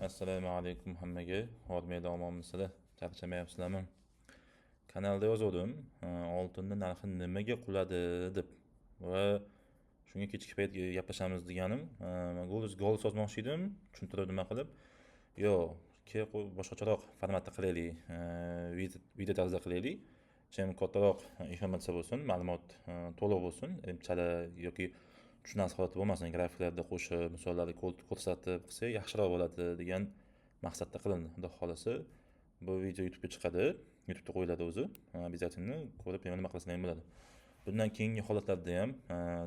Assalomu alaykum hammaga. Hurmatli omonmisizlar? Charchamayapsizlarmi? Kanalda yozdim. Oltinning narxi nimaga quladi deb va shunga kechki payt gaplashamiz deganim. Men gol sozmoqchi edim, tushuntirib nima qilib. Yo'q, boshqacharoq formatda qilaylik. Video tarzda qilaylik. Chem kattaroq informatsiya bo'lsin, ma'lumot to'liq bo'lsin, chala yoki tushunarsiz holatda bo'lmasin, grafiklarda qo'shib, misollarni ko'rsatib qilsa yaxshiroq bo'ladi degan maqsadda qilindi. Xudo xolasa bu video YouTube'ga chiqadi, YouTube'da qo'yiladi o'zi. Обязательно ko'rib nima qilasizlar ham bo'ladi. Bundan keyingi holatlarda ham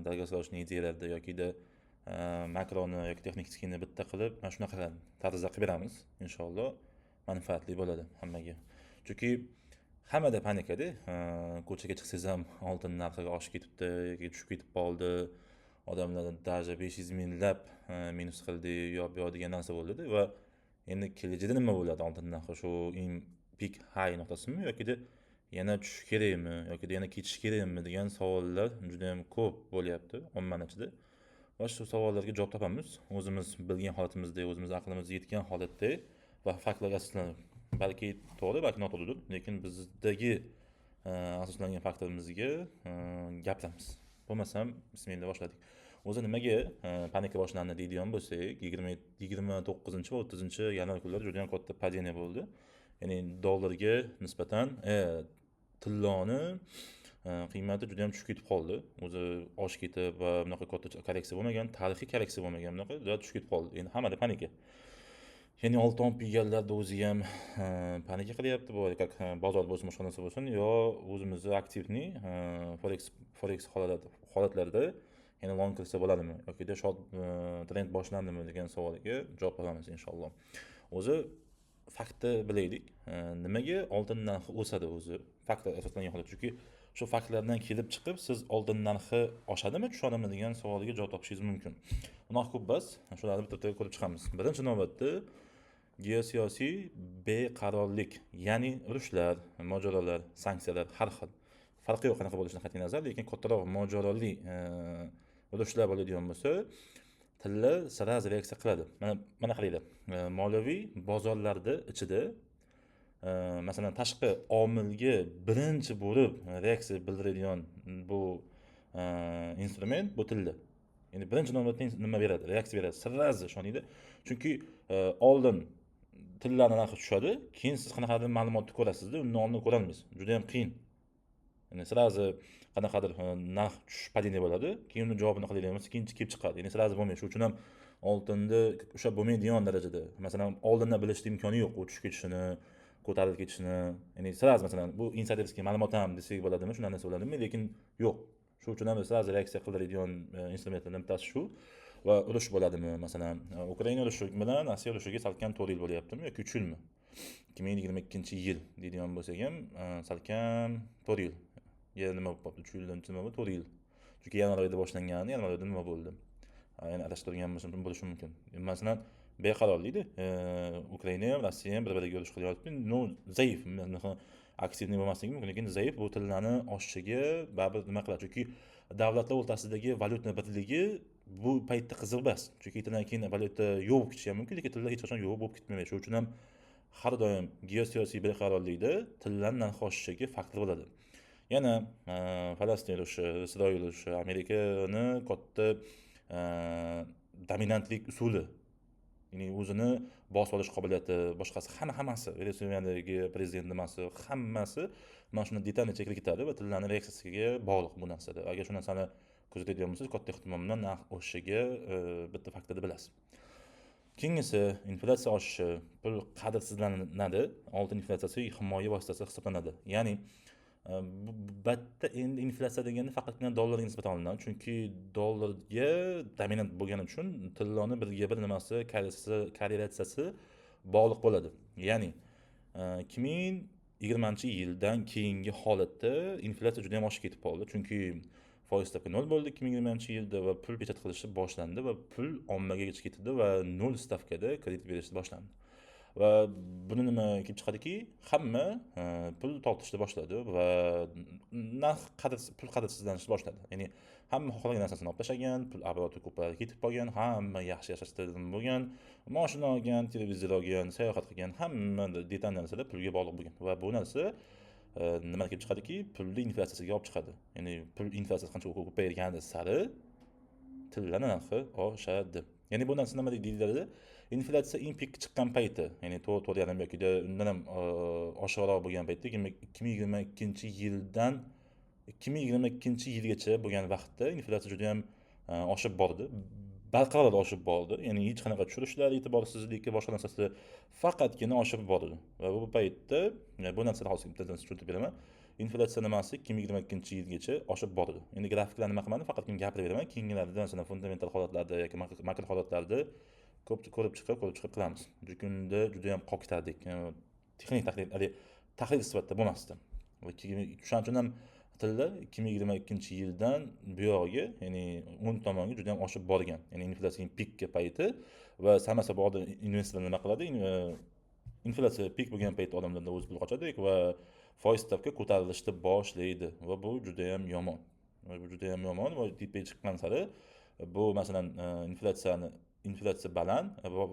dalgasrochniy ideyalarda yoki-da makroni yoki texnik skini bitta qilib, mana shunaqa tarzda qilib beramiz. Inshaalloh manfaatli bo'ladi hammaga. Chunki hammada panikada, ko'chaga chiqsangiz ham oltin narxi oshib ketibdi yoki tushib ketib qoldi. Odamlar даже 500 minglab minus qildi yo degan narsa bo'ldi va endi kelajakda nima bo'ladi oltin narxi shu peak high nuqtasimi yoki yana tushish kerakmi yoki yana ketish kerakmi degan savollar juda ham ko'p bo'lyapti ommaning ichida. Va shu savollarga javob topamiz. O'zimiz bilgan holatimizda, o'zimiz aqlimiz yetgan holatda va faktlarga asoslanib, balki to'g'ri, balki noto'g'ridir, lekin bizdagi asoslangan faktlarimizga gapiramiz. Bo'lmasam, bismillah boshladik. O'zi nimaga panika boshlandi deydigan bo'lsak, 29 va 30 yanvar kunlari juda ham katta padeniya bo'ldi. Ya'ni dollarga nisbatan tilloni qiymati juda ham tushib ketib qoldi. O'zi oshib ketib va bunaqa katta korreksiya bo'lmagan, tarixiy korreksiya bo'lmagan, bunaqa juda tushib ketib qoldi. Endi hammada panika. Ya'ni oltin olib yeganlarda o'zi ham panika qilyapti, bu как bozor bo'lsin, boshqa narsa bo'lsin, yo o'zimizni aktivniy forex holatlarda yana long kirsa bo'ladimi yoki short trend boshlandimi degan savolga javob topamiz inshaalloh. O'zi faktni bilaylik. Nimaga oltin narxi o'sadi o'zi? Faktga asoslangan holat. Chunki shu faktlardan kelib chiqib siz oltin narxi oshadimi, tushadimi degan savolga javob topishingiz mumkin. Unaqa ko'p bas, shularni bitta ko'rib chiqamiz. Birinchi navbatda geosiyosiy beqarorlik, ya'ni urushlar, mojarolar, sanksiyalar har xil. Farqi yo'q qanaqa bo'lishidan qat'iy nazar, lekin kattaroq mojaroli urushlar bo'ladigan bo'lsa, tillar siraz reaksiya qiladi. Mana qaranglar. Moliyaviy bozorlarda ichida masalan tashqi omilga birinchi bo'lib reaksiya bildiradigan bu instrument bu tillar. Ya'ni birinchi navbatda nima beradi? Reaksiya beradi. Sirraz ishoninglar. Chunki oldin tillarning narxi tushadi, keyin siz qanaqadir ma'lumotni ko'rasizda, undan oldin ko'ra olmaysiz. Juda ham qiyin. Ya'ni sirazi qanaqadir narx tushish padeniya bo'ladi, keyin uni javobini qilayotganimiz ikkinchi kelib chiqadi. Ya'ni sirazi bo'lmaydi. Shuning uchun ham oltinni o'sha bo'lmaydigan darajada, masalan, oldindan bilishning imkoni yo'q, u tushib ketishini, ko'tarilib ketishini. Ya'ni sirazi masalan, bu insiderskiy ma'lumot ham desak bo'ladimi, shunday narsa bo'ladimi, lekin yo'q. Shuning uchun ham sirazi reaksiya qiladigan instrumentlardan bittasi shu. Va urush bo'ladimi, masalan, Ukraina urushi bilan Rossiya urushiga salkam 4 yil bo'lyaptimi yoki 3 yilmi? 2022-yil deydigan bo'lsak ham, salkam 4 yil. Nima bo'ldi? 3 yildan nima bo'ldi? 4 yil. Chunki yanvar oyida boshlangan, yanvar oyida nima bo'ldi? Ya'ni adashtirgan bo'lishi mumkin. Masalan, beqarorlikda Ukraina ham, Rossiya ham bir-biriga urush qilyapti. Zaif, aktivniy bo'lmasligi mumkin, lekin zaif bu tillarni oshishiga baribir nima qiladi? Chunki davlatlar o'rtasidagi valyuta birligi bu paytda qiziq emas. Chunki tildan keyin valyuta yo'q bo'lib ketishi mumkin, lekin tillar hech qachon yo'q bo'lib ketmaydi. Shuning uchun ham har doim geosiyosiy beqarorlikda tillarning narxi oshishiga faktor bo'ladi. Yana Falastin urushi, Isroil urushi, Amerikani katta dominantlik usuli, ya'ni o'zini bosib olish qobiliyati, boshqasi hammasi, Venesueladagi prezident nimasi, hammasi mana shuni detalni chekib ketadi va tillarning reaksiyasiga bog'liq bu narsada. Agar shu narsani kuzatadigan bo'lsangiz, katta ehtimol bilan narx oshishiga bitta faktorni bilasiz. Keyingisi inflyatsiya oshishi, pul qadrsizlanadi. Oltin inflyatsiyasi himoya vositasi hisoblanadi. Ya'ni batta endi inflyatsiya deganda faqatgina dollarga nisbatan olinadi. Chunki dollarga dominant bo'lgani uchun tilloni birga bir nimasi korrelyatsiyasi bog'liq bo'ladi. Ya'ni 2020-yildan keyingi holatda inflyatsiya juda ham oshib ketib qoldi. Chunki foiz stavka 0 bo'ldi 2020-yilda va pul pechat qilishi boshlandi va pul ommaga yetib ketdi va 0 stavkada kredit berish boshlandi. Va buni nima kelib chiqadiki, hamma pul tortishni boshladi va pul qadrsizlanishni boshladi. Ya'ni hamma xohlagan narsasini olib tashlagan, pul abroti ko'payib ketib qolgan, hamma yaxshi yashashda bo'lgan Mashina olgan, televizor olgan, sayohat qilgan, hamma detal narsalar pulga bog'liq bo'lgan. Va bu narsa nima kelib chiqadiki, pulni inflyatsiyasiga olib chiqadi. Ya'ni pul inflyatsiyasi qancha ko'paygani sari tillar narxi oshadi. Ya'ni bu narsa nima deyiladi? Inflyatsiya eng pik chiqqan payti, ya'ni 4.5 yoki undan ham oshiqroq bo'lgan paytda 2022-yildan 2022-yilgacha bo'lgan vaqtda inflyatsiya juda ham oshib bordi. Barqaror oshib bordi. Ya'ni hech qanaqa tushirishlar, e'tiborsizlik, boshqa narsasi faqatgina oshib bordi. Va bu paytda bu narsani hozir bittadan tushuntirib beraman. Inflyatsiya nimasi 2022-yilgacha oshib bordi. Endi grafiklarni nima qilmadim, faqatgina gapirib beraman. Keyingilarida masalan fundamental holatlarda yoki makro holatlarda ko'rib chiqib qilamiz. Kunda juda ham qoqtardik. Texnik tahlil sifatida bo'lmasdi. O'shaning uchun ham tilda 2022-yildan buyog'iga, ya'ni o'ng tomonga juda ham oshib borgan. Ya'ni inflyatsiyaning pikka payti va samasa borda investorlar nima qiladi? Inflyatsiya pik bo'lgan paytda odamlarda o'z pul qochadi va foiz stavka ko'tarilishni boshlaydi va bu juda ham yomon. Va tepaga chiqqan sari bu masalan inflyatsiya baland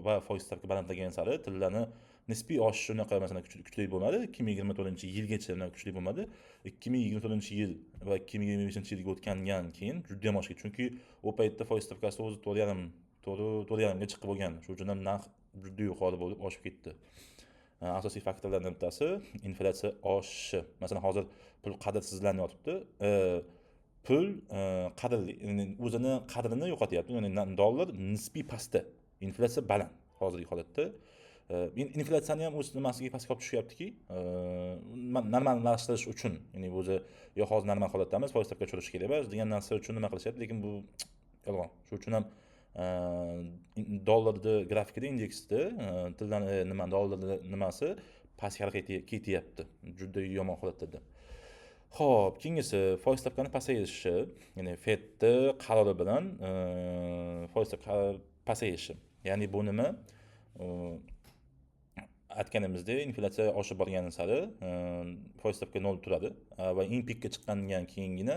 va foiz stavka balandlagan sari tillarni nisbiy oshishi unaqa masalan kuchli bo'lmadi. 2024-yilgacha kuchli bo'lmadi. 2024-yil va 2025-yilga o'tgandan keyin juda ham oshgan. Chunki u paytda foiz stavkasi o'zi 4.5 ga chiqib bo'lgan. Shuning uchun ham narx juda yuqori bo'lib oshib ketdi. Asosiy faktorlardan bittasi inflyatsiya oshishi. Masalan, hozir pul qadrsizlanib yotibdi. Pul qadrli, o'zini qadrini yo'qotyapti. Ya'ni dollar nisbiy pastda, inflyatsiya baland hozirgi holatda. Inflyatsiyani ham o'z nimasiga pastga olib tushyaptiki, normallashtirish uchun, ya'ni o'zi yo hozir normal holatdamiz, foiz stavka tushirish kerak emas degan narsa uchun nima qilishyapti, lekin bu yolg'on. Shuning uchun ham dollarni grafikida, indeksda dollarni nimasi pastga hareket ketyapti. Juda yomon holatda. Xo'p, keyingisi foiz stavkani pasayishi, ya'ni Fedni qarori bilan foiz stavka pasayishi. Ya'ni bu nima? Aytganimizdek, inflyatsiya oshib borgani sari foiz stavka 0 turadi va eng pikka chiqqandan keyingina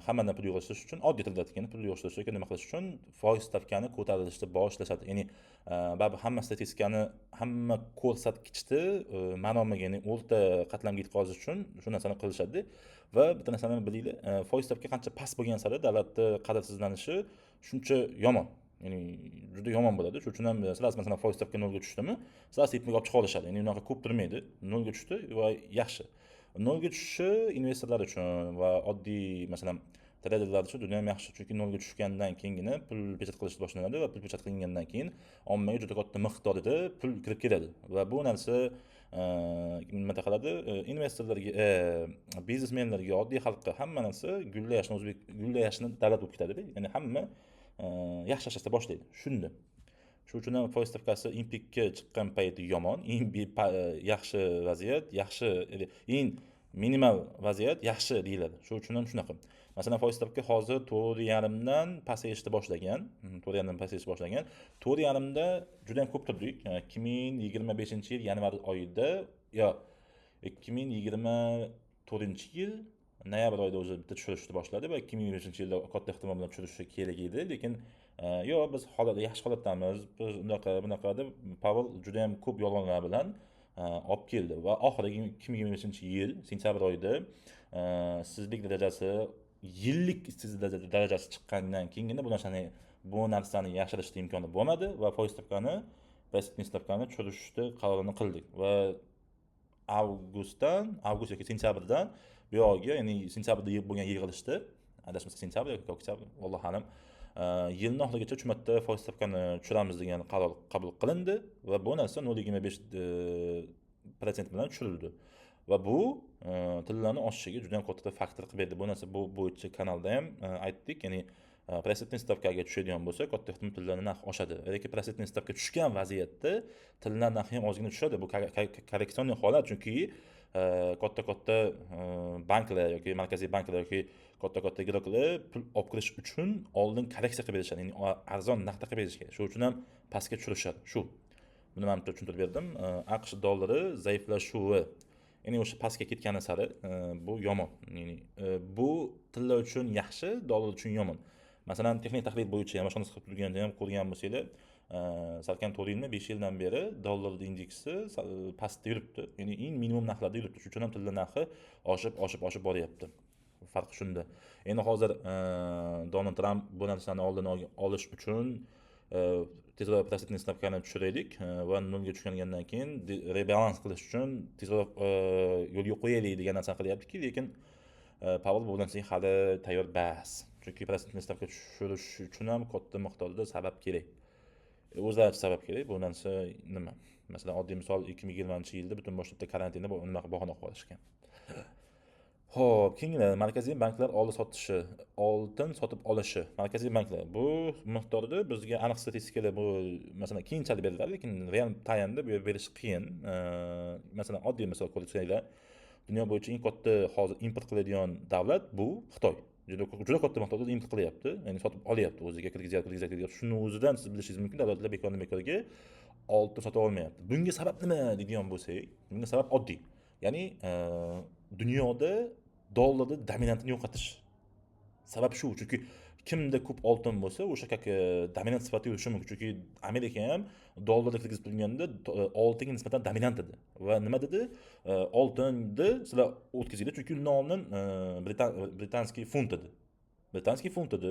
hammadan pul yig'ishtirish uchun, oddiy tilda aytganda pul yig'ishtirish yoki nima qilish uchun foiz stavkani ko'tarilishni boshlashadi. Ya'ni baribir hamma statistikani, hamma ko'rsatkichni ma'nomaga, ya'ni o'rta qatlamga yetkazish uchun shu narsani qilishadi. Va bitta narsani bilinglar, foiz stavka qancha past bo'lgan sari davlatni qadrsizlanishi shuncha yomon. Ya'ni juda yomon bo'ladi. Shuning uchun ham sizlar masalan foiz stavka 0 ga tushdimi, sizlar ipni olib chiqa olishadi. Ya'ni unaqa ko'p turmaydi. 0 ga tushdi va yaxshi. 0 ga tushishi investorlar uchun va oddiy masalan traderlar uchun juda ham yaxshi. Chunki 0 ga tushgandan keyingina pul pechat qilish boshlanadi va pul pechat qilingandan keyin ommaga juda katta miqdorda pul kirib keladi. Va bu narsa nima qiladi? Investorlarga, biznesmenlarga, oddiy xalqqa hamma narsa gullayashni davlat bo'lib ketadi. Ya'ni hamma yaxshi yashashni boshlaydi. Shuning uchun ham foiz stavkasi eng pikka chiqqan payti yomon, eng yaxshi vaziyat, eng minimal vaziyat yaxshi deyiladi. Shuning uchun ham shunaqa. Masalan, foiz stavka hozir 4.5 dan pasayishni boshlagan. 4.5 da juda ham ko'p turdik. 2025-yil yanvar oyida 2024-yil noyabr oyida o'zi bitta tushirishni boshladi va 2025-yilda katta ehtimol bilan tushirishi kerak edi, lekin yo'q, biz yaxshi holatdamiz, biz bunaqa deb Pavel juda ham ko'p yolg'onlar bilan olib keldi va oxirgi 2025-yil sentyabr oyida ishsizlik darajasi, yillik ishsizlik darajasi chiqqandan keyingina bu narsani yashirishning imkoni bo'lmadi va foiz stavkani tushirishni qarorini qildik va avgust yoki sentyabrdan bu yog'iga, ya'ni sentyabrda bo'lgan yig'ilishda, adashmasa sentyabr yoki oktyabr, vallohu alam, yilning oxirigacha 3 marta foiz stavkani tushiramiz degan qaror qabul qilindi va bu narsa 0.25% bilan tushirildi. Va bu tillarni oshishiga juda ham katta faktor qilib berdi. Bu narsa bu bo'yicha kanalda ham aytdik, ya'ni prosentniy stavkaga tushadigan bo'lsa, katta ehtimol tillarning narxi oshadi. Lekin prosentniy stavka tushgan vaziyatda tillar narxi ham ozgina tushadi. Bu korreksionniy holat, chunki katta banklar yoki markaziy banklar yoki katta ig'roqlar pul olib kirish uchun oldin korreksiya qilib berishadi, ya'ni arzon narxda qilib berish kerak. Shuning uchun ham pastga tushirishadi. Buni men tushuntirib berdim. AQSh dollari zaiflashuvi, ya'ni o'sha pastga ketgani sari bu yomon. Ya'ni bu tillar uchun yaxshi, dollar uchun yomon. Masalan, texnik tahlil bo'yicha ham boshqa qilib turganda ham ko'rgan bo'lsanglar, salkam 4 yildan beri dollarning indeksi pastda yuribdi. Ya'ni eng minimum narxlarda yuribdi. Shuning uchun ham tilla narxi oshib boryapti. Farqi shunda. Endi hozir Donald Trump bu narsani oldini olish uchun tezroq protsentniy stavkani tushiraylik va nolga tushgandan keyin rebalans qilish uchun tezroq yo'lga qo'yaylik degan narsani qilyaptiki, lekin Powell bu narsaga hali tayyor emas. Chunki protsentniy stavka tushirish uchun ham katta miqdorda sabab kerak. O'zlari sabab kerak. Bu narsa nima? Masalan, oddiy misol 2020-yilda butun boshli karantinda unaqa bahona qilib olishgan. Xo'p, keyingi markaziy banklar oltin sotib olishi. Markaziy banklar bu miqdorda bizga aniq statistikalar bu masalan keyinchalik beriladi, lekin real taymda bu berish qiyin. Masalan, oddiy misol ko'rsanglar, dunyo bo'yicha eng katta hozir import qiladigan davlat bu Xitoy. Juda katta miqdorda import qilyapti, ya'ni sotib olyapti, o'ziga kirgizyapti. Shuning o'zidan siz bilishingiz mumkin, davlatlar bekorga oltin sotib olmayapti. Bunga sabab nima deydigan bo'lsak, bunga sabab oddiy. Ya'ni dunyoda dollarni dominantini yo'qotish. Sabab shu, chunki kimda ko'p oltin bo'lsa, o'sha dominant sifatida yurishi mumkin. Chunki Amerika ham dollarga kirgizib turganda oltinga nisbatan dominant edi. Va nima dedi? Oltinni sizlar o'tkazinglar, chunki nomdan britanskiy funt edi. Britanskiy funt edi.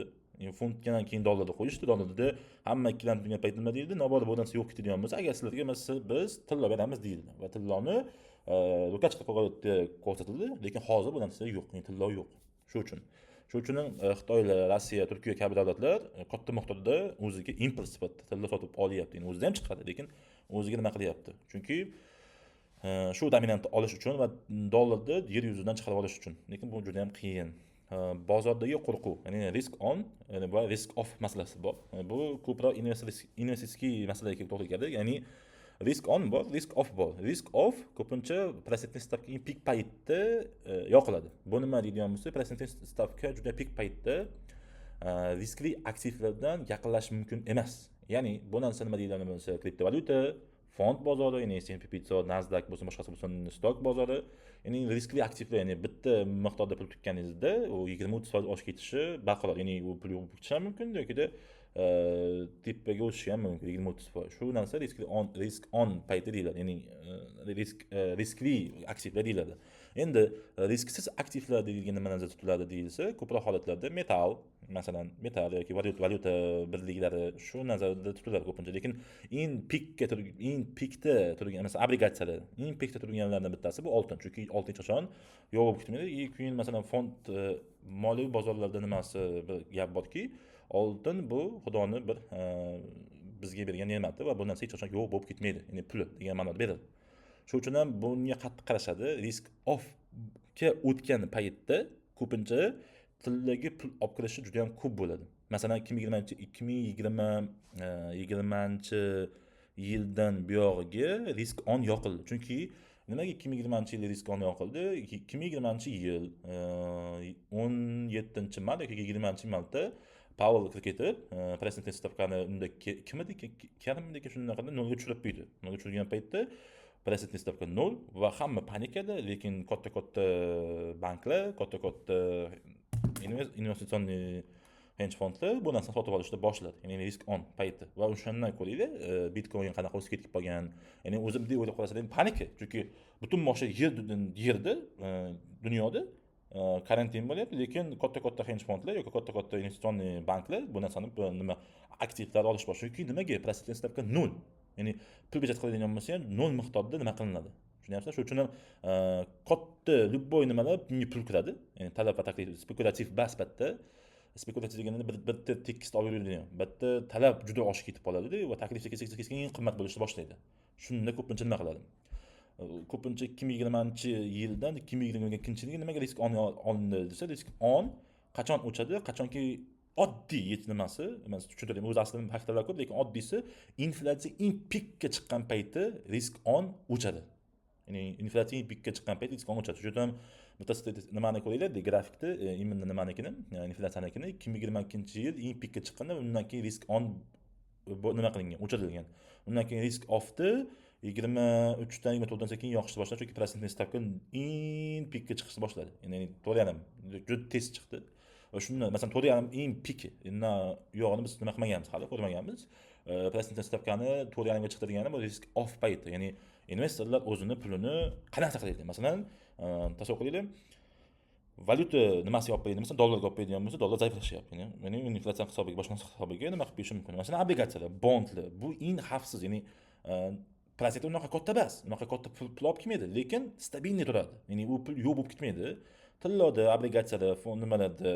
Funtdan keyin dollarni qo'yishdi. Dollarda hamma ikkilanib turgan payt nima deyildi? Nobor bu narsa yo'q ketadigan bo'lsa, agar sizlarga biz tillo beramiz deyildi. Va tilloni rukaçka qo'yib ko'rsatildi, lekin hozir bu narsa yo'q, tillo yo'q. Shuning uchun Xitoylar, Rossiya, Turkiya kabi davlatlar katta miqdorda o'ziga import sifatida tilla sotib olyapti. Ya'ni o'zida ham chiqadi, lekin o'ziga nima qilyapti? Chunki shu dominantni olish uchun va dollarni yer yuzidan chiqarib olish uchun. Lekin bu juda ham qiyin. Bozordagi qo'rquv, ya'ni risk on va risk off masalasi bor. Bu ko'proq investitsiya masalaga to'g'ri keladi. Ya'ni risk on bor, risk off bor. Risk off ko'pincha protsentniy stavka pik paytda yoqiladi. Bu nima deydigan bo'lsa, protsentniy stavka juda pik paytda riskli aktivlardan yaqinlashish mumkin emas. Ya'ni bu narsa nima deyiladi bo'lsa, kriptovalyuta, fond bozori, ya'ni S&P 500, Nasdaq bo'lsa, boshqasi bo'lsa, stok bozori, ya'ni riskli aktivlar, ya'ni bitta miqdorda pul tutganingizda u 20-30% oshib ketishi barqaror. Ya'ni u pul yo'q ketishi ham mumkin yoki tepaga o'tishi ham mumkin 20-30%. Shu narsa risk on payti deyiladi. Ya'ni riskli aktivlar deyiladi. Endi risksiz aktivlar deyilgan nima nazarda tutiladi deyilsa, ko'proq holatlarda masalan metal yoki valyuta birliklari shu nazarda tutiladi ko'pincha. Lekin eng pikda turgan masalan obligatsiyalar, eng pikda turganlardan bittasi bu oltin. Chunki oltin hech qachon yo'q bo'lib ketmaydi. Keyin masalan fond moliyaviy bozorlarda nimasi bir gap borki, oltin bu Xudoni bir bizga bergan ne'mati va bu narsa hech qachon yo'q bo'lib ketmaydi. Ya'ni puli degan ma'noda beriladi. Shuning uchun ham bunga qattiq qarashadi. Risk off ga o'tgan paytda ko'pincha tildagi pul olib kirishi juda ham ko'p bo'ladi. Masalan 2020-yildan buyog'iga risk on yoqildi. Chunki nimaga 2020-yilda risk on yoqildi? 2020-yil 17-mart yoki 20-martda Powell ketib, protsentniy stavkani unda kimniki shunaqa nolga tushirib qo'ydi. Nolga tushirgan paytda protsentniy stavka 0 va hamma panikada, lekin katta banklar, katta investitsion hedge fondlar bu narsani sotib olishni boshladi. Ya'ni risk on payti. Va o'shandan ko'ringlar, Bitcoin qanaqa o'sib ketib qolgan. Ya'ni o'zimdek o'ylab qo'yasizlar, panika. Chunki butun boshli yerda dunyoda karantin bo'lyapti, lekin katta hedge fondlar yoki katta investitsion banklar bu narsani nima aktivlar olish boshladi. Chunki nimaga protsentniy stavka 0. Ya'ni pul bejat qiladigan bo'lsa ham 0 miqdorda nima qilinadi. Tushunyapsizlar? Shuning uchun ham katta любой nimalar bunga pul kiradi. Ya'ni talab va taklif spekulativ basbatda. Spekulativ deganda bitta tekisda olib yuradigan. Bitta talab juda oshib ketib qoladi va taklif keskin qimmat bo'lishni boshlaydi. Shunda ko'pincha nima qiladi? Ko'pincha 2020-yildan 2022-yilga nimaga risk on olindi desa, risk on qachon o'chadi? Qachonki oddiy nimasi, men tushuntiring, o'zi aslida faktorlar ko'p, lekin oddiysi inflyatsiya eng pikka chiqqan payti risk on o'chadi. Ya'ni inflyatsiya eng pikka chiqqan payt risk on o'chadi. Shu yerda ham bitta nimani ko'ringlar, grafikda imminni nimanikini, inflyatsiyanikini 2022-yil eng pikka chiqqanda, undan keyin risk on nima qilingan, o'chirilgan. Undan keyin risk off'da 23dan 24dan sekin yoqishni boshladi, chunki protsentniy stavka eng pikka chiqishni boshladi. Ya'ni to'g'ri juda tez chiqdi. Va shunda masalan to'g'ri eng piki. Yo'g'ini biz nima qilmaganmiz, hali ko'rmaganmiz. prosentni stavkani 4,5 ga chiqtirgani bu risk off payti. Ya'ni investorlar o'zini pulini qanaqa saqlaydi? Masalan, tasavvur qilaylik. Valyuta nimasi olib qo'yadi? Masalan, dollarga olib qo'yadigan bo'lsa, dollar zaiflashyapti. Ya'ni inflyatsiya hisobiga, boshqa hisobiga nima qilib berishi mumkin? Masalan, obligatsiyalar, bondlar bu eng xavfsiz. Ya'ni prosentda unaqa katta emas, unaqa katta pul olib kelmaydi, lekin stabilniy turadi. Ya'ni u pul yo'q bo'lib ketmaydi. Tillarda, obligatsiyada, fond nimalarda,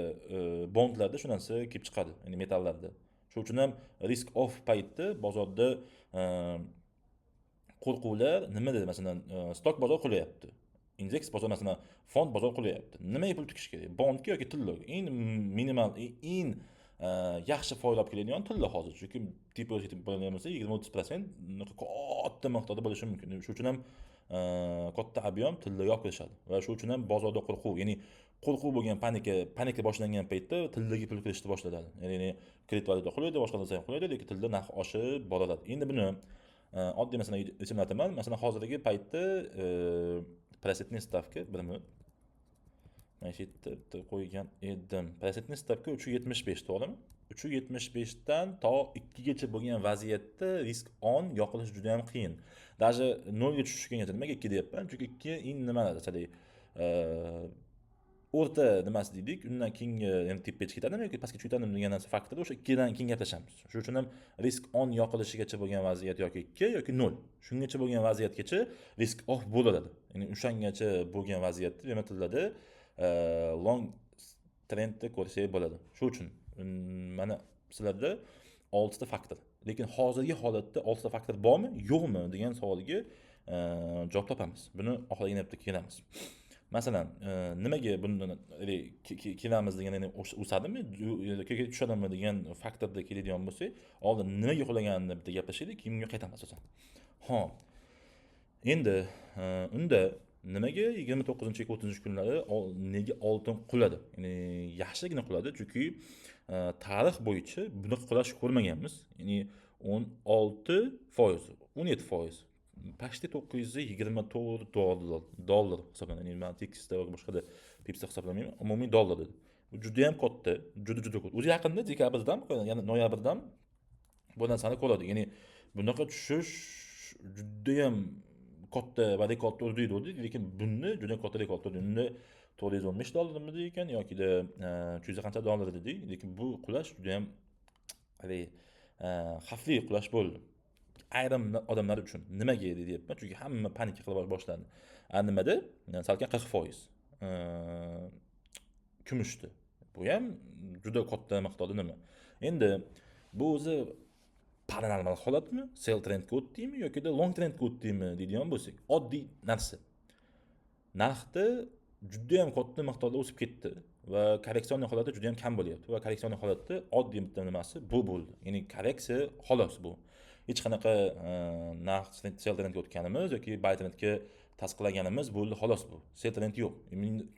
bondlarda shu narsa kelib chiqadi, ya'ni metallarda. Shuning uchun ham risk off paytda bozorda qo'rquvlar nima dedi? Masalan, stok bozor qulayapti. Indeks bozor, masalan, fond bozor qulayapti. Nimaga pul tikish kerak? Bondga yoki tilloga? Eng minimal, eng yaxshi foyda olib keladigan tilla hozir. Chunki deposit bo'lgan bo'lsa 20-30% katta miqdorda bo'lishi mumkin. Shuning uchun ham katta ob'yom tillaga olib kelishadi. Va shuning uchun ham bozorda qo'rquv, ya'ni qo'rquv bo'lgan panika boshlangan paytda tillaga pul kirishni boshladi. Ya'ni kriptovalyuta qulaydi, boshqa narsa ham qulaydi, lekin tilda narx oshib boradi. Endi buni oddiy masalan eslatamaman. Masalan, hozirgi paytda prosentniy stavka 1 minut. Mana shu yerda qo'ygan edim. Prosentniy stavka 3.75, to'g'rimi? 3.75 dan to 2 gacha bo'lgan vaziyatda risk on yoqilish juda ham qiyin. Даже 0 ga tushishgacha nimaga 2 deyapman? Chunki 2 nimalar, masalan, o'rta nimasi deydik, undan keyingi endi tepaga ketadimi yoki pastga tushadimi degan narsa faktorda o'sha 2 dan keyin gaplashamiz. Shuning uchun ham risk on yoqilishigacha bo'lgan vaziyat yoki 2 yoki 0. Shungacha bo'lgan vaziyatgacha risk off bo'ladi. Ya'ni o'shangacha bo'lgan vaziyatda nima tiladi? Long trendni ko'rsak bo'ladi. Shuning uchun mana sizlarda 6 ta faktor. Lekin hozirgi holatda 6 ta faktor bormi, yo'qmi degan savolga javob topamiz. Buni oxirgi navbatda kelamiz. Masalan, nimaga bundan kelamiz degan, ya'ni o'sadimi yoki tushadimi degan faktorda keladigan bo'lsak, oldin nimaga qulaganini bitta gaplashaylik, keyin bunga qaytamiz asosan. Xo'p. Endi unda nimaga 29-30 kunlari nega oltin quladi? Ya'ni yaxshigina quladi, chunki tarix bo'yicha bunaqa qulash ko'rmaganmiz. Ya'ni 16%, 17%. Почти 924 dollar hisoblanadi. Ya'ni men Texasda va boshqada Pepsi hisoblamayman, umumiy dollar dedi. Bu juda ham katta, juda katta. O'zi yaqinda dekabrdan, ya'ni noyabrdan bu narsani ko'radi. Ya'ni bunaqa tushish juda ham katta va rekord o'rnaydi, lekin buni juda katta rekord o'rnaydi. Unda $415 ekan yoki-da 300 qancha dollar dedi, lekin bu qulash juda ham xavfli qulash bo'ldi. Ayrim odamlar uchun nimaga deyapman? Chunki hamma panika qila boshladi. Nimada? Salkam 40%. Kumushdi. Bu ham juda katta miqdorda nima. Endi bu o'zi paranormal holatmi? Sell trendga o'tdimi yoki-da long trendga o'tdimi deydigan bo'lsak, oddiy narsa. Narxda juda ham katta miqdorda o'sib ketdi va korreksionniy holati juda ham kam bo'lyapti va korreksionniy holatda oddiy bitta nimasi bu bo'ldi. Ya'ni korreksiya xolos bu. Hech qanaqa narx sell trendga o'tganimiz yoki buy trendga tasdiqlaganimiz bo'ldi, xolos bu. Sell trend yo'q.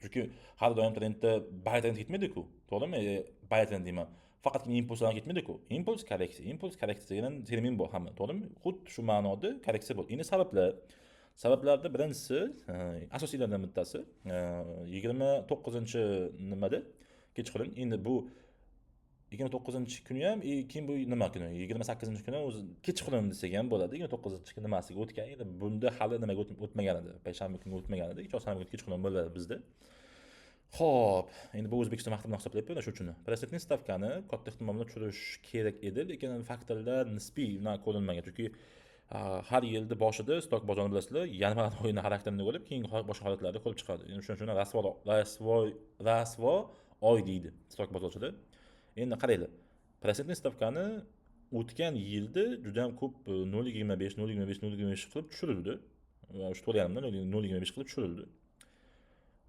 Chunki har doim trendda buy trend ketmaydi-ku. To'g'rimi? Buy trend deyman. Faqatgina impulslar ketmaydi-ku. Impuls korreksiya degan termin bor hamma, to'g'rimi? Xuddi shu ma'noda korreksiya bo'ldi. Endi sabablarda birinchisi, asosiylardan bittasi 29-nimada kechqurun. Endi bu 29-kuni ham, keyin bu nima kuni? 28-kuni o'zi kechqurun desak ham bo'ladi. 29-kuni nimasiga o'tgan edi. Bunda hali nimaga o'tmagan edi. Payshanba kuni o'tmagan edi. Chorshanba kuni kechqurun bo'ladi bizda. Xo'p, endi bu O'zbekiston vaqtini hisoblayapman, shuning uchun. Prosentniy stavkani katta ehtimol bilan tushirish kerak edi, lekin faktorlar nisbiy ko'rinmagan. Chunki har yilda boshida stok bozorini bilasizlar, yanvar oyining xarakterini ko'rib, keyin boshqa holatlarda ko'rib chiqadi. Endi shuning uchun rasvo oy deydi stok bozorchida. Endi qaranglar. Prosentniy stavkani o'tgan yilda juda ham ko'p 0.25 qilib tushirildi. Va 3.5 dan 0.25 qilib tushirildi.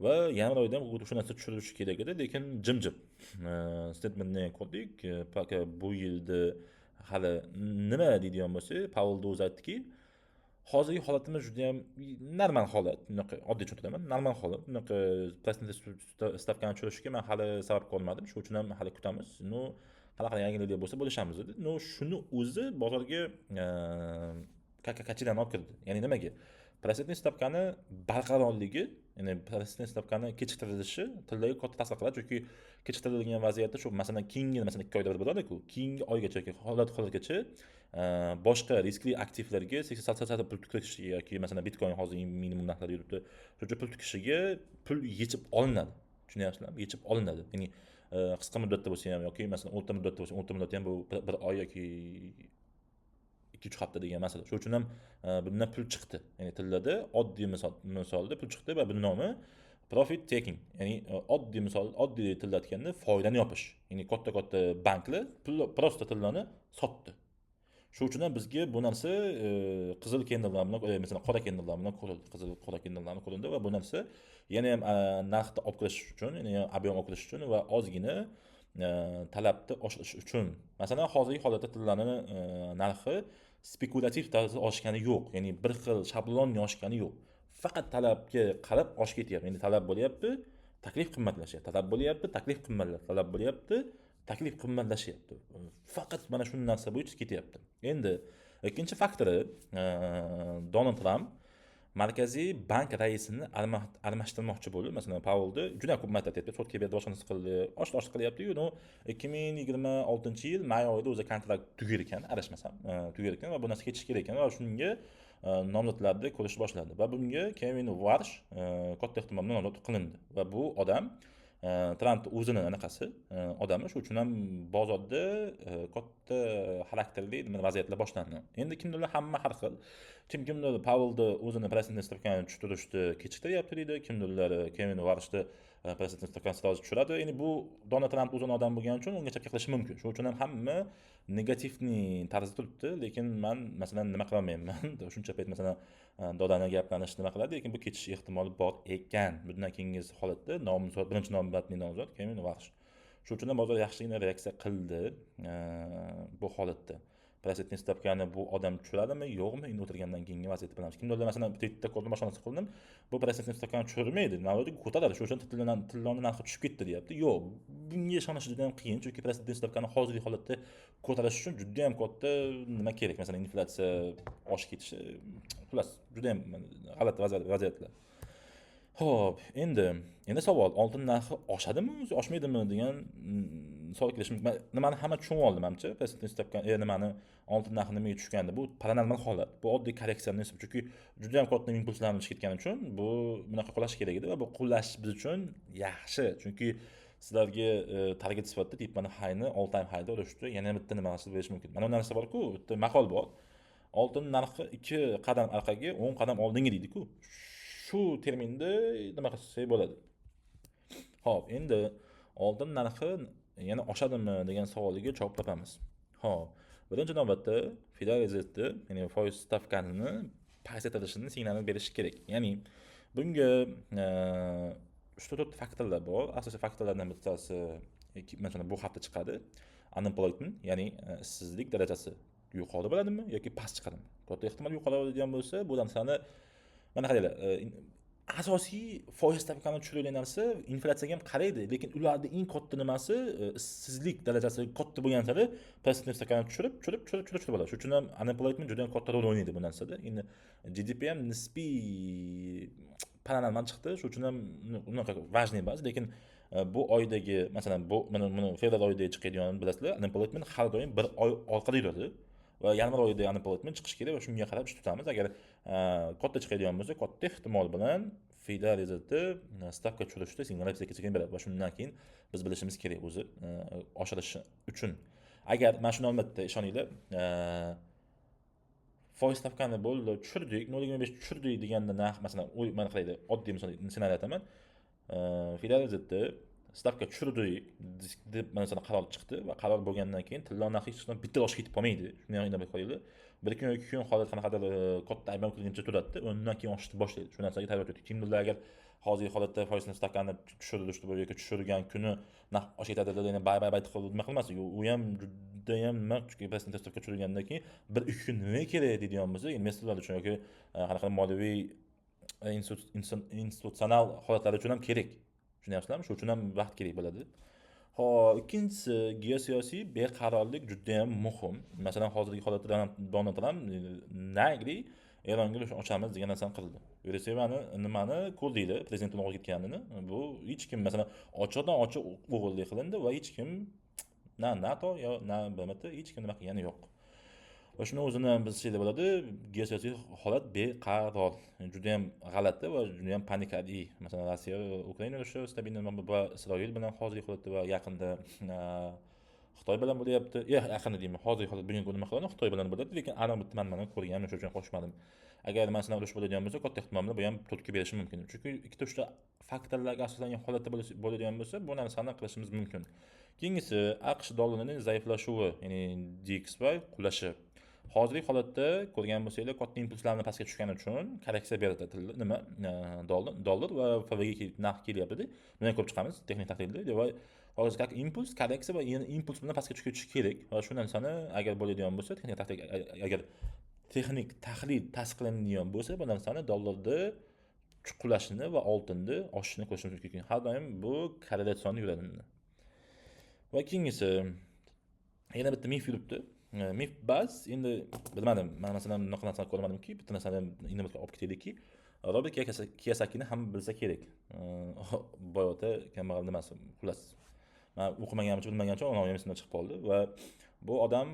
Va yanvar oyida ham shu narsa tushirilishi kerak edi, lekin jimjit. Statementni ko'rdik. Bu yilda hali nima deydigan bo'lsa, Powell o'zi aytdiki, hozirgi holatimiz juda ham normal holat. Bunaqa oddiy tushuntiraman, normal holat. Bunaqa prosentniy stavkani tushirishga men hali sabab ko'rmadim. Shuning uchun ham hali kutamiz. Qanaqa yangiliklar bo'lsa bo'lishamiz dedi. Shuni o'zi bozorga kakachilarni olib kirdi. Ya'ni nimaga? Prosentniy stavkani barqarorligi, ya'ni prosentniy stavkani kechiktirilishi tillarga katta ta'sir qiladi, chunki kechiktirilgan vaziyatda shu masalan keyingi 2 oyda bo'ladi-ku, keyingi oygacha yoki hozirgacha boshqa riskli aktivlarga 80% pul tikishiga yoki masalan bitcoin hozir minimum narxlarda yuribdi. Shuncha pul tikishiga pul yechib olinadi. Tushunyapsizlarmi? Yechib olinadi. Ya'ni qisqa muddatda bo'lsa ham yoki masalan o'rta muddatda bo'lsa, o'rta muddat ham bu bir oy yoki 2-3 hafta degan masala. Shuning uchun ham bundan pul chiqdi. Ya'ni tillada oddiy misolda pul chiqdi va buning nomi profit taking. Ya'ni oddiy tilda aytganda foydani yopish. Ya'ni katta banklar prosta tillani sotdi. Shuning uchun ham bizga bu narsa qizil candlelar bilan, masalan qora candlelar bilan ko'rildi. Qora candlelar bilan ko'rildi va bu narsa yana ham narxni olib kirish uchun, ya'ni ob'em olib kirish uchun va ozgina talabni oshirish uchun. Masalan, hozirgi holatda tillarning narxi spekulativ tarzda oshgani yo'q. Ya'ni bir xil shablon oshgani yo'q. Faqat talabga qarab oshib ketyapti. Ya'ni talab bo'lyapti, taklif qimmatlashyapti. Talab bo'lyapti, taklif qimmatlashyapti. Talab bo'lyapti, taklif qimmatlashyapti. Faqat mana shu narsa bo'yicha ketyapti. Endi ikkinchi faktori Donald Tramp markaziy bank raisini almashtirmoqchi bo'ldi. Masalan, Powellni juda ko'p marta aytyapti, sotga berdi, boshqasi qildi. Oshdi qilyapti-yu, 2026-yil may oyida o'zi kontrakt tugar ekan, adashmasam, tugar ekan va bu narsa ketishi kerak ekan va shunga nomzodlarni ko'rish boshladi va bunga Kevin Warsh katta ehtimol bilan nomzod qilindi va bu odam Trump o'zini anaqasi odami, shu uchun ham bozorda katta xarakterli vaziyatlar boshlandi. Endi kimdirlar hamma har xil. Kimdir Powellni o'zini prezident stavkani tushirishni kechiktiryapti deydi, kimdirlar Kevin Warshni prezident stavkani sirozga tushiradi. Endi bu Donald Tramp o'zini odam bo'lgani uchun unga chapga qilishi mumkin. Shuning uchun ham hamma negativni tarzda turibdi, lekin men masalan nima qila olmayman. Shuncha payt masalan dodani gaplanish nima qiladi, lekin bu ketish ehtimoli bor ekan. Bundan keyingi holatda nomzod, birinchi navbatli nomzod Kevin Warsh. Shuning uchun ham bozor yaxshigina reaksiya qildi bu holatda. Prezident stavkani bu odam tushiradimi, yo'qmi? Endi o'tirgandan keyingi vaziyatni bilamiz. Kimdirlar masalan Twitterda ko'rdim, boshqasi qildim. Bu prezident stavkani tushirmaydi, navbatda ko'taradi. Shuning uchun tillarning narxi tushib ketdi, deyapti. Yo'q, bunga ishonish juda ham qiyin, chunki prezident stavkani hozirgi holatda ko'tarish uchun juda ham katta nima kerak? Masalan, inflyatsiya oshib ketishi, xullas, juda ham g'alati vaziyatlar. Xo'p, endi savol, oltin narxi oshadimi, o'zi oshmaydimi degan savol kelishi mumkin. Nimani hamma tushunib oldim menimcha, prezident stavka nimani oltin narxi nimaga tushgandi? Bu paranormal holat. Bu oddiy korreksiyaning nisbi. Chunki juda ham katta impulslarni chiqib ketgani uchun bu bunaqa qulash kerak edi va bu qulash biz uchun yaxshi. Chunki sizlarga target sifatida deb mana hayni all time highda urishdi. Yana bitta nima narsa berish mumkin. Mana bu narsa bor-ku, bitta maqol bor. Oltin narxi 2 qadam orqaga, 10 qadam oldinga deydi-ku. Shu terminda nima qilsak bo'ladi. Xo'p, endi oltin narxi yana oshadimi degan savoliga javob topamiz. Xo'p, birinchi navbatda Federal Reserve, ya'ni foiz stavkasini pasaytirishini signalini berish kerak. Ya'ni bunga 3-4 faktorlar bor. Asosiy faktorlardan bittasi masalan bu hafta chiqadi. Unemployment, ya'ni ishsizlik darajasi yuqori bo'ladimi yoki past chiqadimi? Katta ehtimol yuqori bo'ladigan bo'lsa, bu narsani mana qaranglar, asosiy foiz stavkani tushirgan narsa inflyatsiyaga ham qaraydi, lekin ularning eng katta nimasi ishsizlik darajasi katta bo'lgan sari prezident stavkani tushirib bo'ladi. Shuning uchun ham unemployment juda ham katta rol o'ynaydi bu narsada. Endi GDP ham nisbiy paranormal chiqdi, shuning uchun ham unaqa важный emas, lekin bu oydagi masalan bu mana fevral oyida chiqadigan bilasizlar, unemployment har doim bir oy orqada yuradi. Va yanvar oyida unemployment chiqish kerak va shunga qarab ish tutamiz. Agar katta chiqadigan bo'lsa, katta ehtimol bilan Federal Reserve stavka tushirishda signal sekin beradi va shundan keyin biz bilishimiz kerak o'zi oshirishi uchun. Agar mana shuni albatta ishoninglar, foiz stavkani bo'ldi tushirdik, 0.25 tushirdik deganda narx masalan, mana qaraydi, oddiy misol senariy aytaman. Federal Reserve stavka tushirdik deb masalan qaror chiqdi va qaror bo'lgandan keyin tillar narxi hech qachon bitta oshib ketib qolmaydi. Shuni ham bilib qo'yinglar. Bir kun yoki 2 kun holat qanaqadir katta ayban qilguncha turadi, undan keyin oshishni boshlaydi. Shu narsaga tayyor bo'ling. Kimdirlar agar hozirgi holatda foiz stavkani tushirishdi yoki tushirgan kuni narx oshib ketadi deb yana bay qilib nima qilmasin. U ham juda ham nima, chunki prezident stavka tushirilgandan keyin 1-2 kun nima kerak deydigan bo'lsa, investorlar uchun yoki qanaqa moliyaviy institutsional holatlar uchun ham kerak. Tushunyapsizlarmi? Shuning uchun ham vaqt kerak bo'ladi. Xo'p, ikkinchisi geosiyosiy beqarorlik juda ham muhim. Masalan, hozirgi holatda Donald Tramp nagri Eronga ochamiz degan narsani qildi. Venesuelani nimani ko'rdinglar, prezidentning o'g'li ketganini. Bu hech kim masalan ochiqdan ochiq o'g'irlik qilindi va hech kim na NATO yo na BMT hech kim nima qilgani yo'q. va shuni o'zini ham biz şeyda bo'ladi, geosiyosiy holat beqaror. Juda ham g'alati va juda ham panikali. Masalan, Rossiya Ukraina urushi stabilni va Isroil bilan hozirgi holatda va yaqinda Xitoy bilan bo'lyapti. Yaqinda deyman, hozirgi holat bugungi nima qiladi? Xitoy bilan bo'ladi, lekin aniq bitta mana ko'rganim, shuning uchun qo'shmadim. Agar masalan urush bo'ladigan bo'lsa, katta ehtimol bilan bu ham turtki berishi mumkin. Chunki ikkita uchta faktorlarga asoslangan holatda bo'ladigan bo'lsa, bu narsani qilishimiz mumkin. Keyingisi AQSh dollarining zaiflashuvi, ya'ni DXY qulashi. Hozirgi holatda ko'rgan bo'lsanglar, katta impulslarni pastga tushgani uchun korreksiya beradi nima dollar va FVG narx kelyapti. Buni ko'rib chiqamiz texnik tahlilda va hozir как impuls, korreksiya va yana impuls bilan pastga tushishi kerak. Va shu narsani agar bo'ladigan bo'lsa, agar texnik tahlil tasdiqlanadigan bo'lsa, bu narsani dollarda chuqurlashini va oltinni oshishini ko'rishimiz mumkin. Har doim bu korrelatsionni yuradi. Va keyingisi yana bitta mif yuribdi. Mif baz endi bilmadim. Men masalan bunaqa narsani ko'rmadimki, bitta narsani inobatga olib ketaylikki, Robert Kiyosakini ham bilsa kerak. Boyota kambag'al emas, xullas. Men o'qimaganimcha, bilmagancha uni esimdan chiqib qoldi va bu odam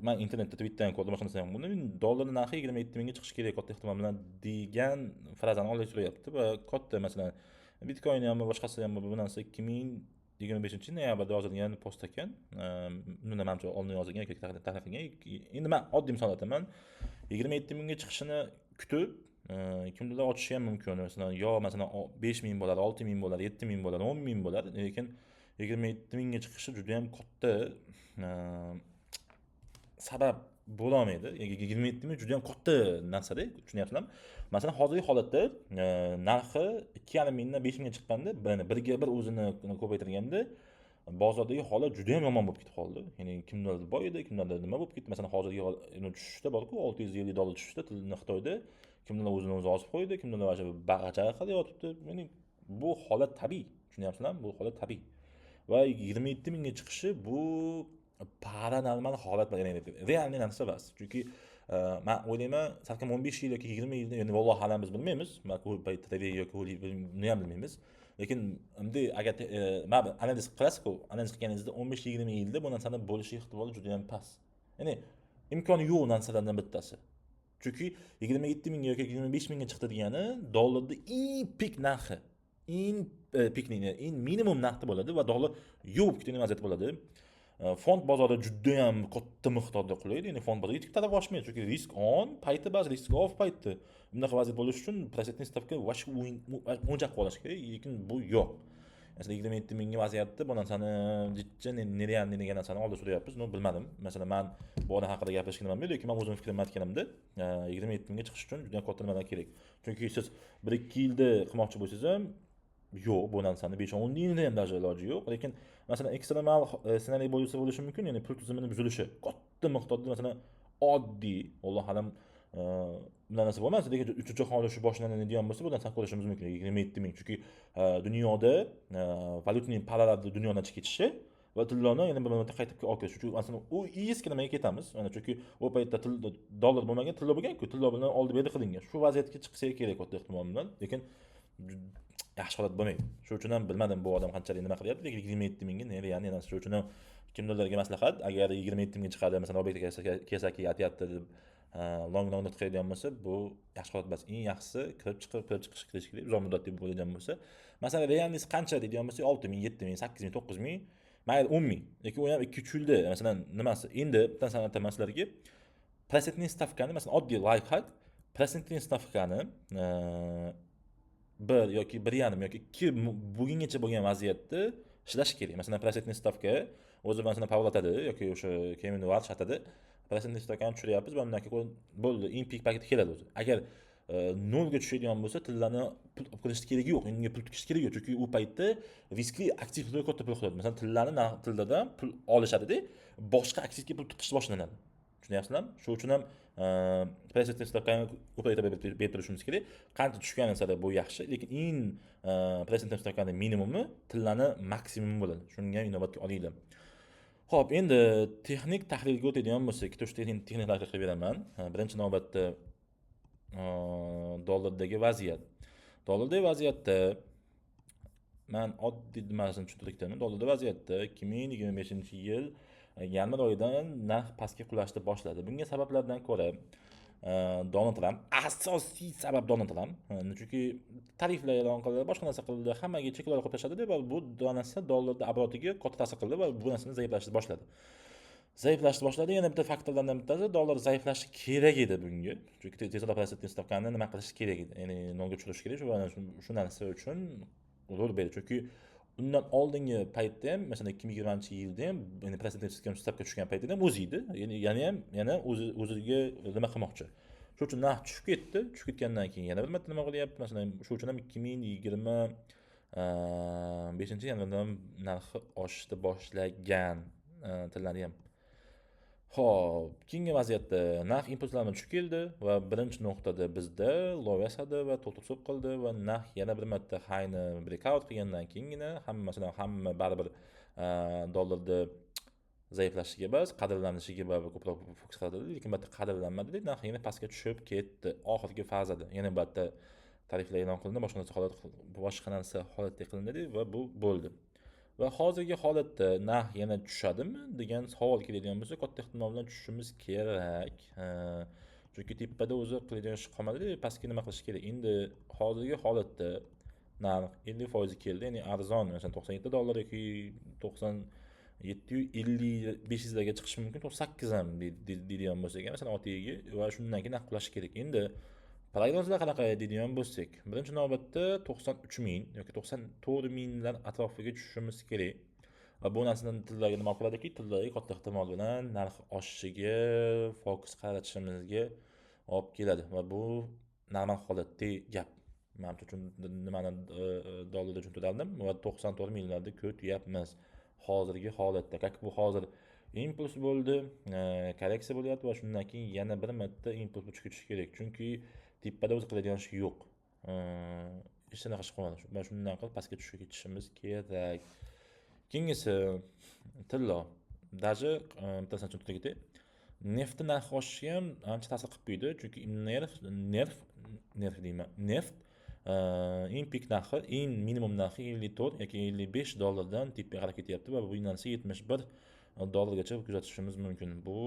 men internetda, Twitterdan ko'rdim, boshqa narsa ham. Buni dollarning narxi 27 mingga chiqishi kerak katta ehtimol bilan degan frazani olib so'rayapti va katta masalan Bitcoin ham boshqasi ham bu narsa 2025 noyabrda yozilgan post ekan. Uni menimcha oldin yozilgan yoki tahlil qilgan. Endi men oddiy misol aytaman. 27 mingga chiqishini kutib, kimdirlar ochishi ham mumkin. Masalan, yo masalan 5 ming bo'lar, 6 ming bo'lar, 7 ming bo'lar, 10 ming bo'lar, lekin 27 mingga chiqishi juda ham katta sabab bo'la olmaydi. 27 ming juda ham katta narsa-da, tushunyapsizlarmi? Masalan, hozirgi holatda narxi 2,5 mingdan 5 mingga chiqqanda, birga bir o'zini ko'paytirganda bozordagi holat juda ham yomon bo'lib ketib qoldi. Ya'ni kimlardir boy edi, kimlardir nima bo'lib ketdi. Masalan, hozirgi tushishda borku, $650 tushishda Xitoyda kimlardir o'zini o'zi osib qo'ydi, kimlardir o'sha bag'achaga qilib yotibdi. Ya'ni bu holat tabiiy, tushunyapsizlarmi? Bu holat tabiiy. Va 27 mingga chiqishi bu paranormal holat bilan, ya'ni realniy narsa emas. Chunki men o'ylayman, salkam 15 yil yoki 20 yilni, ya'ni vallohu alam biz bilmaymiz. Men bu paytda yoki buni ham bilmaymiz. Lekin endi agar analiz qilasiz-ku, analiz qilganingizda 15-20 yilda bu narsani bo'lishi ehtimoli juda ham past. Ya'ni imkoni yo'q narsalardan bittasi. Chunki 27 ming yoki 25 mingga chiqdi degani dollarda eng pik narxi, eng pikning, eng minimum narxda bo'ladi va dollar yo'q ketgan vaziyat bo'ladi. Fond bozori juda ham katta miqdorda qulaydi. Ya'ni fond bozori yetik taraf oshmaydi, chunki risk on payti bas, risk off payti. Bunaqa vaziyat bo'lishi uchun prosentniy stavka vash o'nchaq qolishi kerak, lekin bu yo'q. Masalan, 27 mingga vaziyatda bu narsani nerealniy degan narsani oldi so'rayapmiz. Buni bilmadim. Masalan, men bu odam haqida gapirishga nima bilmayman, lekin men o'zim fikrimni aytganimda 27 mingga chiqish uchun juda katta nimalar kerak. Chunki siz 1-2 yilda qilmoqchi bo'lsangiz ham yo'q, bu narsani 5-10 yilda ham даже iloji yo'q. Lekin masalan ekstremal ssenariy bo'lishi mumkin, ya'ni pul tizimining buzilishi. Katta miqdorda masalan oddiy, Alloh alam bunday narsa bo'lmasa, lekin 3-chi shu boshlanadigan bo'lsa, bu narsani ko'rishimiz mumkin. 27 ming. Chunki dunyoda valyutaning parallarni dunyodan chiqib ketishi va tilloni yana bir marta qaytib olib kelish. Chunki masalan u eski nimaga ketamiz. Mana chunki u paytda dollar bo'lmagan, tillo bo'lgan-ku, tillo bilan oldi berdi qilingan. Shu vaziyatga chiqsa kerak katta ehtimol bilan. Lekin yaxshi holat bo'lmaydi. Shuning uchun ham bilmadim bu odam qanchalik nima qilyapti, lekin 27 mingga nega, ya'ni shuning uchun ham kimlarga maslahat, agar 27 mingga chiqadi, masalan, Robert Kiyosaki aytyapti deb long qiladigan bo'lsa, bu yaxshi holat emas. Eng yaxshisi kirib chiqish kerak, uzoq muddatli bo'ladigan bo'lsa. Masalan, realnisi qancha deydigan bo'lsa, 6 ming, 7 ming, 8 ming, 9 ming, mayli 10 ming. Lekin u ham 2-3 yilda, masalan, nimasi? Endi bitta san'atdan sizlarga prosentniy stavkani, masalan, oddiy life hack, prosentniy stavkani bir yoki 1,5 yoki 2 bugungacha bo'lgan vaziyatda ishlash kerak. Masalan, prosentniy stavka o'zi masalan parlatadi yoki o'sha Kevin Ward shatadi. Prosentniy stavkani tushiryapmiz va undan keyin bo'ldi, eng pik paketi keladi o'zi. Agar 0 ga tushadigan bo'lsa, tillarni pul olib kirish keragi yo'q. Unga pul tikish kerak yo'q, chunki u paytda riskli aktivlarga katta pul qiladi. Masalan, tillardan pul olishadi-da, boshqa aktivga pul tiqish boshlanadi. Tushunyapsizlarmi? Shuning uchun ham prosentniy stavkani ko'paytirib berishimiz kerak. Qancha tushgani sari bu yaxshi, lekin eng prosentniy stavkaning minimumi tillarni maksimumi bo'ladi. Shunga inobatga olinglar. Xo'p, endi texnik tahlilga o'tadigan bo'lsak, ikkita texnik tahlil qilib beraman. Birinchi navbatda dollardagi vaziyat. Dollardagi vaziyatda men oddiy nimasini tushuntirib ketaman. Dollardagi vaziyatda 2025-yil yanvar oyidan narx pastga qulashni boshladi. Bunga sabablardan ko'ra Donald Tramp, asosiy sabab Donald Tramp. Chunki tariflar e'lon qildi, boshqa narsa qildi, hammaga cheklovlar qo'yib tashladi va bu narsa dollarning oborotiga katta ta'sir qildi va bu narsani zaiflashni boshladi. Yana bitta faktorlardan bittasi dollar zaiflashi kerak edi bunga. Chunki tezroq protsentni stavkani nima qilish kerak edi. Ya'ni nolga tushirish kerak shu narsa uchun rol berdi. Chunki undan oldingi paytda ham, masalan 2020-yilda ham, ya'ni protsentni stavka tushgan paytda ham o'zi edi. Yana o'ziga nima qilmoqchi. Shuning uchun narx tushib ketdi. Tushib ketgandan keyin yana bir marta nima qilyapti? Masalan, shu uchun ham 2025-yanvardan narxi oshishni boshlagan tillari ham. Xo'p, keyingi vaziyatda narx impulslarini tushib keldi va birinchi nuqtada bizda low yasadi va to'liq qildi va narx yana bir marta highni breakout qilgandan keyingina hamma baribir dollarni zaiflashiga emas, qadrlanishiga baribir ko'proq fokus qiladi, lekin bu yerda qadrlanmadi, narx yana pastga tushib ketdi. Oxirgi fazada yana bu yerda tariflar e'lon qilindi, boshqa narsa holatda qilindi va bu bo'ldi. Va hozirgi holatda narx yana tushadimi degan savol keladigan bo'lsa, katta ehtimol bilan tushishimiz kerak. Chunki tepada o'zi qiladigan ish qolmadi, pastga nima qilish kerak? Endi hozirgi holatda narx 50% keldi, ya'ni arzon, masalan $97 yoki 97-50-500 larga chiqishi mumkin, 98 ham deydigan bo'lsak, masalan OTGga va shundan keyin narx qulashi kerak. Endi prognozlar qanaqa deydigan bo'lsak, birinchi navbatda 93 ming yoki 94 minglar atrofiga tushishimiz kerak. Va bu narsani tillarga nima qiladiki, tillarga katta ehtimol bilan narx oshishiga fokus qaratishimizga olib keladi va bu normal holatda gap. Men uchun nimani dollarda tushuntirdim va 94 minglarda kutyapmiz hozirgi holatda. Bu hozir impuls bo'ldi, korreksiya bo'lyapti va shundan keyin yana bir marta impuls tushib ketishi kerak. Chunki tepada o'zi qiladigan ish yo'q. Hech qanaqa ish qilmadi. Mana shundan qilib pastga tushib ketishimiz kerak. Keyingisi tilla. Даже bittasin tushuntirib ketay. Neftni narxi oshishi ham ancha ta'sir qilib qo'ydi, chunki neft eng pik narxi, eng minimum narxi 54 yoki $55 tepaga qarab ketyapti va bu narsa $71 kuzatishimiz mumkin. Bu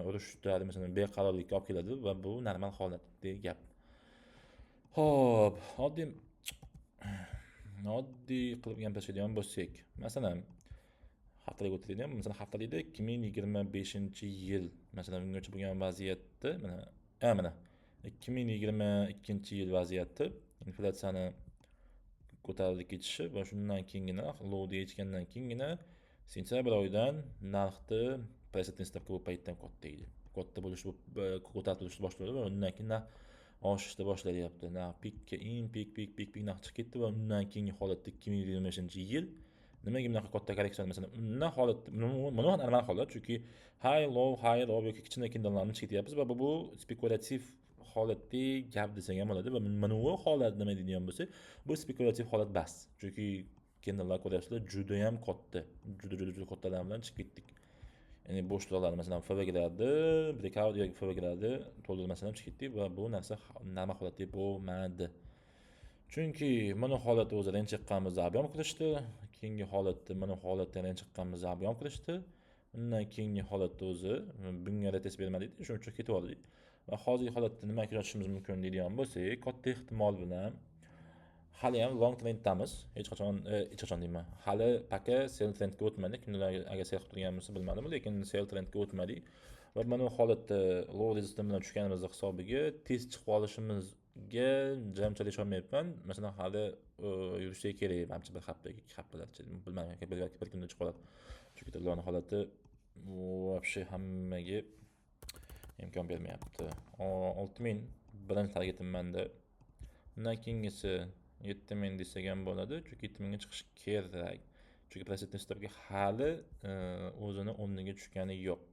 urushda masalan beqarorlikka olib keladi va bu normal holat degan gap. Xo'p, oddiy qilib gaplashadigan bo'lsak, masalan haftalik o'tadigan, masalan haftalikda 2025-yil, masalan bungacha bo'lgan vaziyatda mana 2022-yil vaziyati inflyatsiyani ko'tarilib ketishi va shundan keyingina lowda yetgandan keyingina sentyabr oyidan narxni protsentniy stavka bu paytdan katta bo'lish ko'tarilishni boshladi va undan keyin narx oshishni boshlayapti. Narx pikka pik narx chiqib ketdi va undan keyingi holatda 2025-yil nimaga bunaqa katta korreksiya, masalan undan holatda buni normal holat, chunki high low yoki kichkina candlelarni chetyapmiz va bu spekulativ holatda gap desak ham bo'ladi va mana bu holat nima deydigan bo'lsa, bu spekulativ holat bas. Chunki candlelar ko'ryapsizlar, juda ham katta, juda kattalar bilan chiqib ketdik. Ya'ni bo'shliqlar masalan FVGlarni breakout yoki FVGlarni to'ldirmasdan ham chiqib ketdik va bu narsa normal holatda bo'lmadi. Chunki mana holat o'zi range chiqqanimizda ob'yom qilishdi, keyingi holatda mana holatda range chiqqanimizda ob'yom qilishdi. Undan keyingi holatda o'zi bunga retest bermadiki, shuning uchun ketib oldik. Va hozirgi holatda nima kuzatishimiz mumkin deydigan bo'lsak, katta ehtimol bilan hali ham long trenddamiz. Hech qachon deyman. Hali paka sell trendga o'tmadik. Kimlar agar sell qilib turgan bo'lsa bilmadim, lekin sell trendga o'tmadik. Va mana bu holatda low resistance bilan tushganimiz hisobiga tez chiqib olishimizga jamchalik ishonmayapman. Masalan, hali yurishga kerak, menimcha bir hafta, 2 haftalarcha, bilmadim, bir kunda chiqib qoladi. Chunki tillarning holati вообще hammaga imkon bermayapti. 6000 birinchi targetim menda. Undan keyingisi 7000 desak ham bo'ladi, chunki 7000 ga chiqish kerak. Chunki protsentniy stavka hali o'zini o'rniga tushgani yo'q.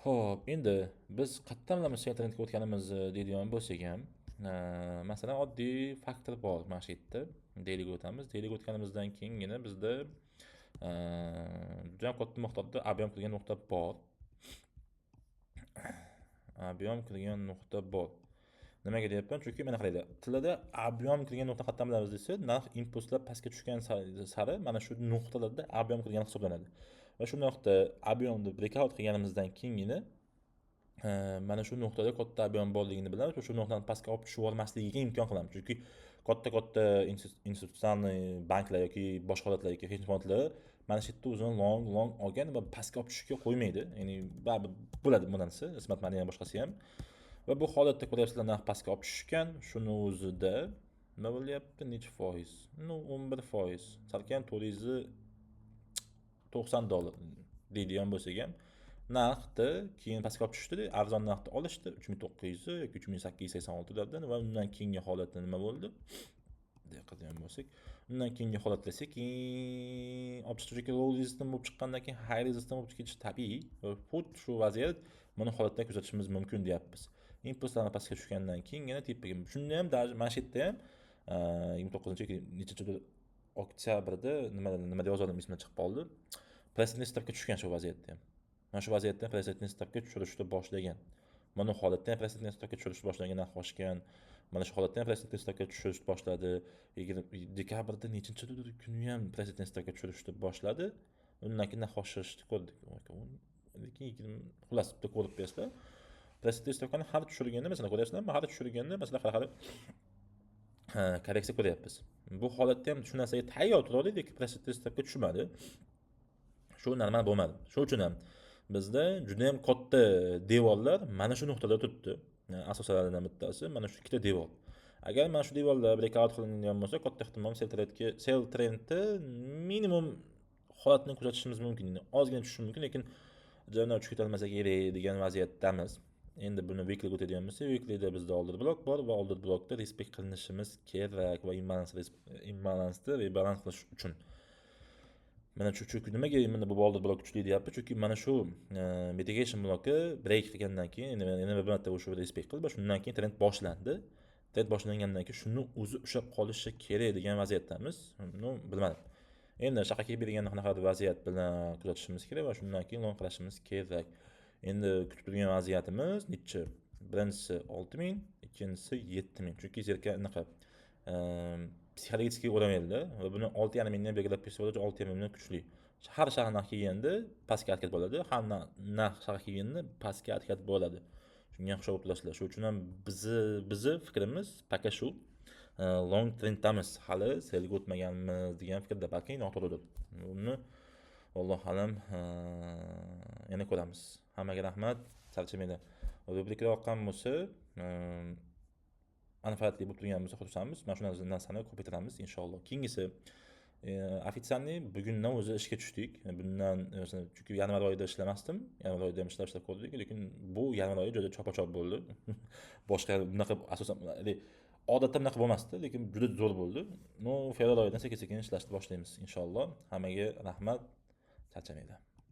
Xo'p, endi biz qayerdan bilamiz trendga o'tganimizni deydigan bo'lsak ham, masalan oddiy faktor bor mana shu yerda. Daily o'tamiz. Daily o'tganimizdan keyingina bizda juda ham katta miqdorda ob'yom qilgan nuqta bor. Nimaga deyapman? Chunki mana qaranglar, tilida объем kirgan nuqta qayerdan bilamiz desa, narx impulslar pastga tushgan sari mana shu nuqtalarda объем kirgan hisoblanadi. Va shu nuqta объемni breakout qilganimizdan keyingina mana shu nuqtada katta объем borligini bilamiz va shu nuqtadan pastga olib tushib olmasligiga imkon qilamiz. Chunki katta institutsional banklar yoki boshqa holatlar yoki hedge fondlar mana shu yerda o'zini long olgan va pastga olib tushishga qo'ymaydi. Ya'ni baribir bo'ladi bunaqasi, Ismat Mani ham boshqasi ham. Va bu holatda ko'ryapsizlar, narx pastga olib tushgan. Shuni o'zida nima bo'lyapti? Necha foiz? 11%. Salkam $490 deydigan bo'lsak ham, narxni keyin pastga olib tushdi, arzon narxda olishdi 3900 yoki 3886 dardan va undan keyingi holatda nima bo'ldi? Diqqatga bo'lsak, undan keyingi holatda sekin olib chiqishga low resistance bo'lib chiqqandan keyin high resistance bo'lib ketishi tabiiy va xuddi shu vaziyat mana holatda kuzatishimiz mumkin deyapmiz. Impulslar pastga tushgandan keyingina tepaga. Shunda ham mana shu yerda ham 29-nechanchi oktyabrda nima yozdim esimdan chiqib qoldi. Prezident stavka tushgan shu vaziyatda ham. Mana shu vaziyatda prezident stavka tushirishni boshlagan. Mana bu holatda ham prezident stavka tushirishni boshlagan, narx oshgan. Mana shu holatda ham prezident stavka tushirishni boshladi. Dekabrda nechanchi kuni ham prezident stavka tushirishni boshladi. Undan keyin narx oshishni ko'rdik. Lekin xullas bitta ko'rib bersizlar. Prezident stavkani har tushirganda, masalan, ko'ryapsizlarmi? Har tushirganda, masalan, hali korreksiya ko'ryapmiz. Bu holatda ham shu narsaga tayyor turdik, lekin prezident stavka tushmadi. Shu normal bo'lmadi. Shuning uchun ham bizda juda ham katta devorlar mana shu nuqtada turibdi. Asoslardan bittasi mana shu ikkita devor. Agar mana shu devorlar breakout qilingan bo'lsa, katta ehtimol sell trendni minimum holatni kuzatishimiz mumkin. Ozgina tushishi mumkin, lekin jana tushib ketolmasa kerak degan vaziyatdamiz. Endi buni weekly o'tadigan bo'lsa, weeklyda bizda order blok bor va order blokda respekt qilinishimiz kerak va imbalansni rebalans qilish uchun. Mana shu nimaga mana bu order blok kuchli deyapti? Chunki mana shu mitigation bloki break qilgandan keyin yana bir marta o'sha respekt qilib, shundan keyin trend boshlandi. Trend boshlangandan keyin shuni o'zi ushlab qolishi kerak degan vaziyatdamiz. Bilmadim. Endi shaqaga bergan qanaqa vaziyat bilan kuzatishimiz kerak va shundan keyin long qilishimiz kerak. Endi kutib turgan vaziyatimiz necha? Birinchisi 6000, ikkinchisi 7000. Chunki zerka anaqa psixologik o'ramaydi va buni 6.5 mingdan belgilab bersa bo'ladi, 6.5 mingdan kuchli. Har shahar narx kelganda pastga harakat bo'ladi, har narx shahar kelganda pastga harakat bo'ladi. Shunga hisob qilasizlar. Shu uchun ham bizni fikrimiz paka shu. Long trenddamiz, hali selga o'tmaganmiz degan fikrda, balki noto'g'ridir. Uni Alloh alam yana ko'ramiz. Hammaga rahmat. Charchamaydi. Rubrika oqqan bo'lsa, manfaatli bo'lib turgan bo'lsa xursandmiz. Mana shu narsani ko'paytiramiz inshaalloh. Keyingisi ofitsialniy bugundan o'zi ishga tushdik. Bundan chunki yanvar oyida ishlamasdim. Yanvar oyida ham ishlab ko'rdik, lekin bu yanvar oyi juda chop-chop bo'ldi. Boshqa bunaqa asosan odatda bunaqa bo'lmasdi, lekin juda zo'r bo'ldi. Fevral oyidan sekin-sekin ishlashni boshlaymiz inshaalloh. Hammaga rahmat. Charchamaydi.